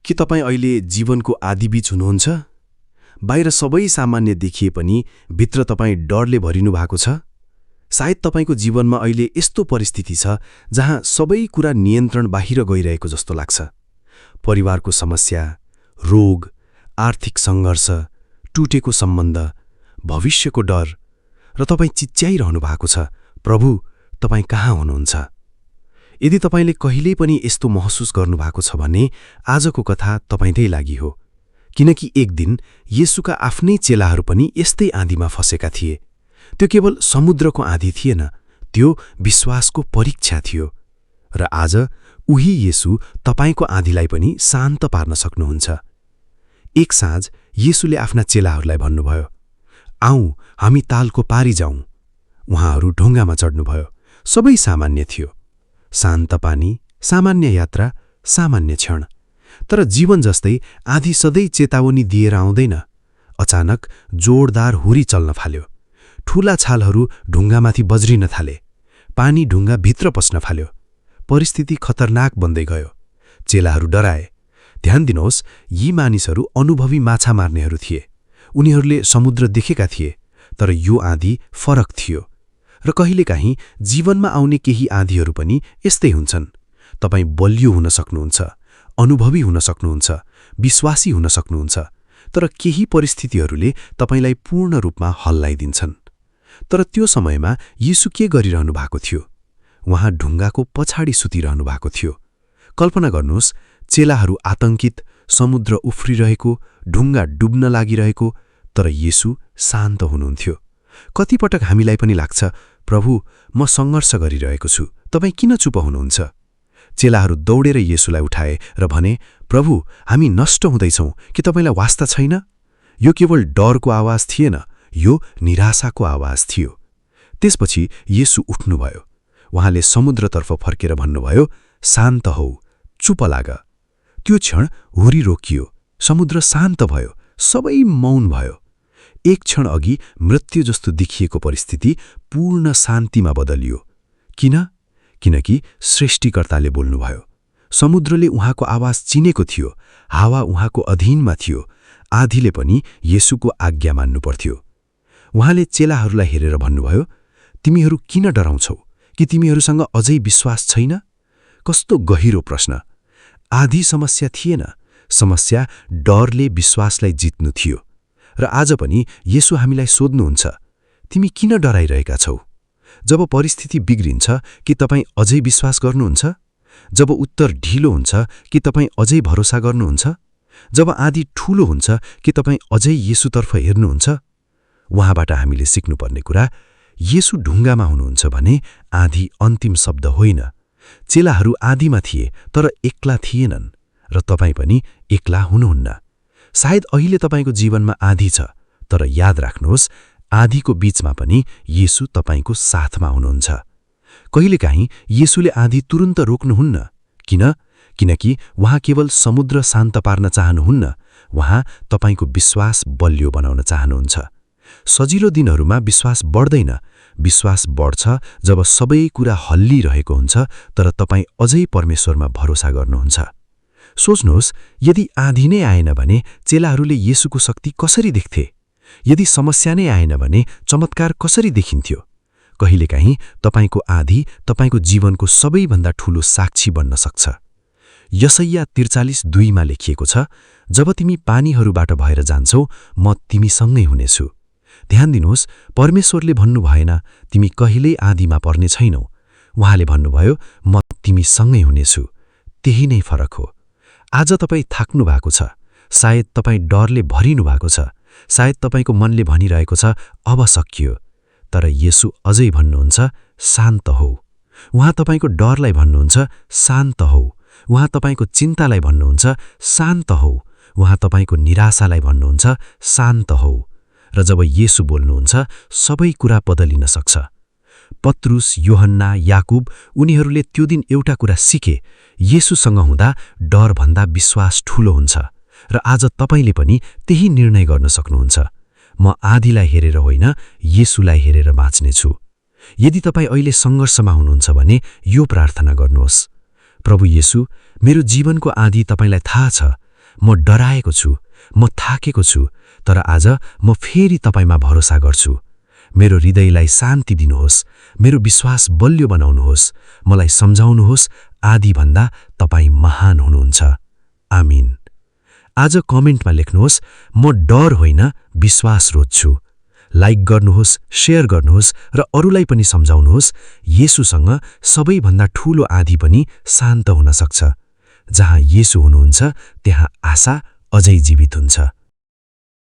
के तपाईँ अहिले जीवनको आदिबीच हुनुहुन्छ? बाहिर सबै सामान्य देखिए पनि भित्र तपाईँ डरले भरिनु भएको छ। सायद तपाईँको जीवनमा अहिले यस्तो परिस्थिति छ जहाँ सबै कुरा नियन्त्रण बाहिर गइरहेको जस्तो लाग्छ। परिवारको समस्या, रोग, आर्थिक सङ्घर्ष, टुटेको सम्बन्ध, भविष्यको डर, र तपाईँ चिच्याइरहनु भएको छ, प्रभु तपाईँ कहाँ हुनुहुन्छ? यदि तपाईँले कहिल्यै पनि यस्तो महसुस गर्नुभएको छ भने आजको कथा तपाईँकै लागि हो। किनकि एक दिन येशूका आफ्नै चेलाहरू पनि यस्तै आँधीमा फँसेका थिए। त्यो केवल समुद्रको आँधी थिएन, त्यो विश्वासको परीक्षा थियो। र आज उही येशू तपाईँको आँधीलाई पनि शान्त पार्न सक्नुहुन्छ। एक साँझ येशूले आफ्ना चेलाहरूलाई भन्नुभयो, आऊ हामी तालको पारी जाउँ। उहाँहरू ढुङ्गामा चढ्नुभयो। सबै सामान्य थियो, शान्त पानी, सामान्य यात्रा, सामान्य क्षण। तर जीवन जस्तै आँधी सधैँ चेतावनी दिएर आउँदैन। अचानक जोरदार हुरी चल्न थाल्यो। ठूला छालहरू ढुङ्गामाथि बज्रिन थाले। पानी ढुङ्गा भित्र पस्न थाल्यो। परिस्थिति खतरनाक बन्दै गयो। चेलाहरू डराए। ध्यान दिनुहोस्, यी मानिसहरू अनुभवी माछा मार्नेहरू थिए। उनीहरूले समुद्र देखेका थिए, तर यो आँधी फरक थियो। र कहिलेकाहीँ जीवनमा आउने केही आँधीहरू पनि यस्तै हुन्छन्। तपाईँ बलियो हुन सक्नुहुन्छ, अनुभवी हुन सक्नुहुन्छ, विश्वासी हुन सक्नुहुन्छ, तर केही परिस्थितिहरूले तपाईँलाई पूर्ण रूपमा हल्लाइदिन्छन्। तर त्यो समयमा येशू के गरिरहनु भएको थियो? उहाँ ढुङ्गाको पछाडि सुतिरहनु भएको थियो। कल्पना गर्नुहोस्, चेलाहरू आतंकित, समुद्र उफ्रिरहेको, ढुङ्गा डुब्न लागिरहेको, तर येशू शान्त हुनुहुन्थ्यो। कतिपटक हामीलाई पनि लाग्छ, प्रभु म सङ्घर्ष गरिरहेको छु, तपाईँ किन चुप हुनुहुन्छ? चेलाहरू दौडेर येशूलाई उठाए र भने, प्रभु हामी नष्ट हुँदैछौँ कि तपाईँलाई वास्ता छैन? यो केवल डरको आवाज थिएन, यो निराशाको आवाज थियो। त्यसपछि येशू उठ्नुभयो। उहाँले समुद्रतर्फ फर्केर भन्नुभयो, शान्त हौ, चुप लाग। त्यो क्षण हुरी रोकियो, समुद्र शान्त भयो, सबै मौन भयो। एक क्षण अघि मृत्यु जस्तो देखिएको परिस्थिति पूर्ण शान्तिमा बदलियो। किन? किनकि सृष्टिकर्ताले बोल्नुभयो। समुद्रले उहाँको आवाज चिनेको थियो, हावा उहाँको अधीनमा थियो, आँधीले पनि येशूको आज्ञा मान्नु पर्थ्यो। उहाँले चेलाहरूलाई हेरेर भन्नुभयो, तिमीहरू किन डराउँछौ? कि तिमीहरूसँग अझै विश्वास छैन? कस्तो गहिरो प्रश्न! आँधी समस्या थिएन, समस्या डरले विश्वासलाई जित्नु थियो। र आज पनि येशू हामीलाई सोध्नुहुन्छ, तिमी किन डराइरहेका छौ? जब परिस्थिति बिग्रिन्छ कि तपाईँ अझै विश्वास गर्नुहुन्छ? जब उत्तर ढिलो हुन्छ कि तपाईँ अझै भरोसा गर्नुहुन्छ? जब आँधी ठूलो हुन्छ कि तपाईँ अझै येशूतर्फ हेर्नुहुन्छ? उहाँबाट हामीले सिक्नुपर्ने कुरा, येशू ढुङ्गामा हुनुहुन्छ भने आँधी अन्तिम शब्द होइन। चेलाहरू आँधीमा थिए तर एक्ला थिएनन्, र तपाईँ पनि एक्ला हुनुहुन्न। सायद अहिले तपाईँको जीवनमा आँधी छ, तर याद राख्नुहोस्, आँधीको बीचमा पनि येशू तपाईँको साथमा हुनुहुन्छ। कहिलेकाहीँ येशूले आँधी तुरुन्त रोक्नुहुन्न। किन? किनकि उहाँ केवल समुद्र शान्त पार्न चाहनुहुन्न, उहाँ तपाईँको विश्वास बलियो बनाउन चाहनुहुन्छ। सजिलो दिनहरूमा विश्वास बढ्दैन, विश्वास बढ्छ जब सबै कुरा हल्लिरहेको हुन्छ तर तपाईँ अझै परमेश्वरमा भरोसा गर्नुहुन्छ। सोच्नुहोस्, यदि आँधी नै आएन भने चेलाहरूले येशूको शक्ति कसरी देख्थे? यदि समस्या नै आएन भने चमत्कार कसरी देखिन्थ्यो? कहिलेकाहीँ तपाईँको आँधी तपाईँको जीवनको सबैभन्दा ठूलो साक्षी बन्न सक्छ। यशाया 43:2 लेखिएको छ, जब तिमी पानीहरूबाट भएर जान्छौ, म तिमीसँगै हुनेछु। ध्यान दिनुहोस्, परमेश्वरले भन्नु भएन, तिमी कहिल्यै आँधीमा पर्ने छैनौ। उहाँले भन्नुभयो, म तिमीसँगै हुनेछु। त्यही नै फरक हो। आज तपाईँ थाक्नु भएको छ, सायद तपाईँ डरले भरिनु भएको छ, सायद तपाईँको मनले भनिरहेको छ, अब सकियो। तर येशू अझै भन्नुहुन्छ, शान्त हौ। उहाँ तपाईँको डरलाई भन्नुहुन्छ, शान्त हौ। उहाँ तपाईँको चिन्तालाई भन्नुहुन्छ, शान्त हौ। उहाँ तपाईँको निराशालाई भन्नुहुन्छ, शान्त हौ। र जब येशू बोल्नुहुन्छ, सबै कुरा बदलिन सक्छ। पत्रुस, योहन्ना, याकुब उनीहरूले त्यो दिन एउटा कुरा सिके, येशूसँग हुँदा डरभन्दा विश्वास ठूलो हुन्छ। र आज तपाईँले पनि त्यही निर्णय गर्न सक्नुहुन्छ। म आँधीलाई हेरेर होइन, येशूलाई हेरेर बाँच्नेछु। यदि तपाईँ अहिले सङ्घर्षमा हुनुहुन्छ भने यो प्रार्थना गर्नुहोस्, प्रभु येशू, मेरो जीवनको आँधी तपाईँलाई थाहा छ, म डराएको छु, म थाकेको छु, तर आज म फेरि तपाईमा भरोसा गर्छु। मेरो हृदयलाई शान्ति दिनुहोस्, मेरो विश्वास बलियो बनाउनुहोस्, मलाई सम्झाउनुहोस् आदिभन्दा तपाईँ महान हुनुहुन्छ। आमीन। आज कमेन्टमा लेख्नुहोस्, म डर होइन विश्वास रोज्छु। लाइक गर्नुहोस्, शेयर गर्नुहोस् र अरूलाई पनि सम्झाउनुहोस्, येशूसँग सबैभन्दा ठूलो आँधी पनि शान्त हुन सक्छ। जहाँ येशू हुनुहुन्छ त्यहाँ आशा अझै जीवित हुन्छ।